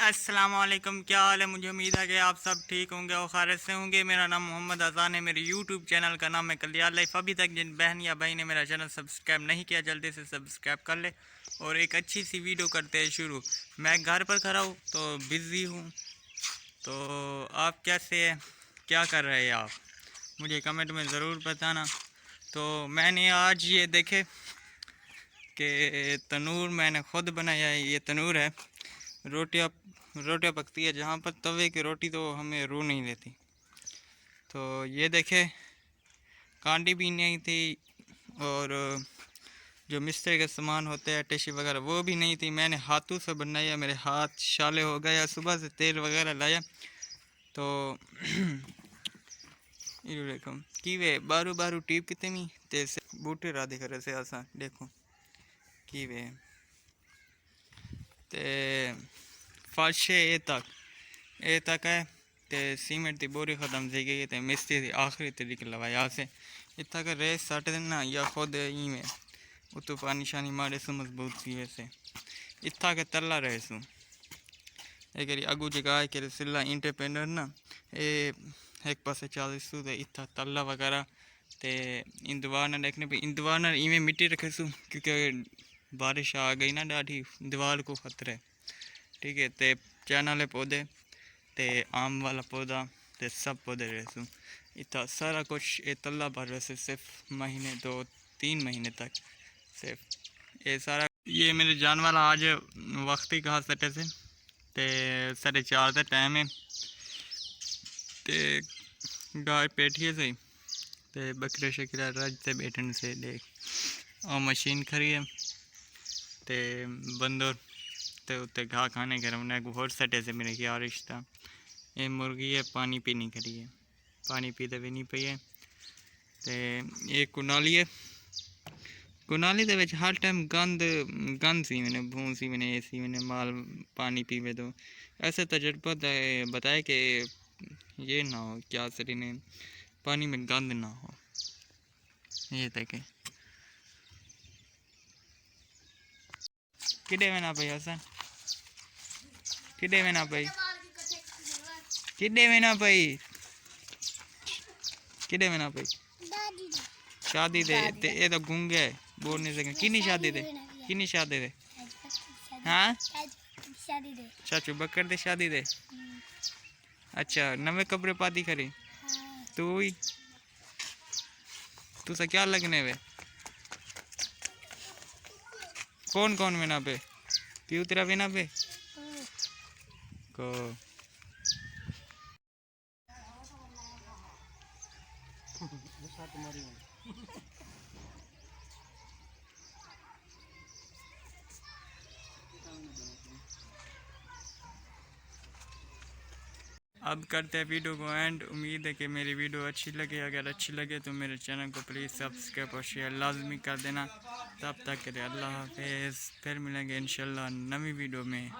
अस्सलामुअलैकुम, क्या हाल है। मुझे उम्मीद है कि आप सब ठीक होंगे और खैरियत से होंगे। मेरा नाम मोहम्मद अज़ान है। मेरे यूट्यूब चैनल का नाम है कलियार लाइफ। अभी तक जिन बहन या भाई ने मेरा चैनल सब्सक्राइब नहीं किया, जल्दी से सब्सक्राइब कर ले। और एक अच्छी सी वीडियो करते हैं शुरू। मैं घर पर खड़ा हूँ तो बिज़ी हूँ, तो आप कैसे हैं, क्या कर रहे हैं आप, मुझे कमेंट में ज़रूर बताना। तो मैंने आज ये देखे कि तनूर मैंने ख़ुद बनाया है। ये तनूर है, रोटियाँ रोटियाँ पकती है जहाँ पर तवे की रोटी तो हमें रू नहीं देती। तो ये देखे, कांडी भी नहीं थी और जो मिस्त्री के सामान होते हैं टिश्यू वगैरह वो भी नहीं थी। मैंने हाथों से बनाया, मेरे हाथ शाले हो गए। सुबह से तेल वगैरह लाया तो ये देखो कि वे बारू बारू टीप कितने मी तेज से बूटे राधे करे से आसा देखो कि वे ते फर्श ए तक है। ते सीमेंट की बोरी ख़त्म थी गई, तो मिस्त्री की आखिरी तरीके लवाया से इतना का रेस सट देना या खुद ही में उतो पानी शानी मारे सु मजबूत पीए से इतना के तला रहे सु एक अगू जगह के सिला इंडिपेंडेंट ना ए एक पासे चालीसू तो इतना तला वगैरह ते इंदवार ना देखने पे इंदवार ना इवें मिट्टी रखे सु क्योंकि बारिश आ गई ना डाढ़ी दीवार को खतरे। ठीक है, ते चना वाले पौधे ते आम वाला पौधा ते सब पौधे रहसू इतना सारा कुछ ये तल्ला भर रहे से सिर्फ महीने 2-3 महीने तक सिर्फ ये सारा। ये मेरे जानवर आज वक्त ही कहा सटे से ते 4:30 का टाइम है। ते गाय पेटिए से ते बकरे शकरा रज से बैठने से देख और मशीन खरी है ते बंदर ते उत्ते घाह खाने के रमना होर सटे से मेरे क्या रिश्ता। ये मुर्गी है, पानी पीनी करी है, पानी पीते भी नहीं पी है। तो ये कुनाली है, कुनाली दे विच हर टाइम गंद गंद सी मैंने भूं सी मैंने ऐसी मैंने माल पानी पीवे तो ऐसे तजर्बा बताया कि ये ना हो क्या सरी ने पानी में गंद ना हो। ये देखे किडे में ना भाई हसन किडे में ना भाई किडे में ना भाई किडे में ना भाई शादी दे ते ये तो गूंगे है बोल नहीं सके किनी शादी दे हाँ चाचू बकर दे शादी दे। अच्छा नवे कपड़े पाती खरी तू ही तू सा क्या लगने वे कौन कौन में ना पे क्यों तेरा भी ना पे को अब करते हैं वीडियो को एंड। उम्मीद है कि मेरी वीडियो अच्छी लगे। अगर अच्छी लगे तो मेरे चैनल को प्लीज़ सब्सक्राइब और शेयर लाजमी कर देना। तब तक के लिए अल्लाह हाफिज़, फिर मिलेंगे इंशाल्लाह नवी वीडियो में।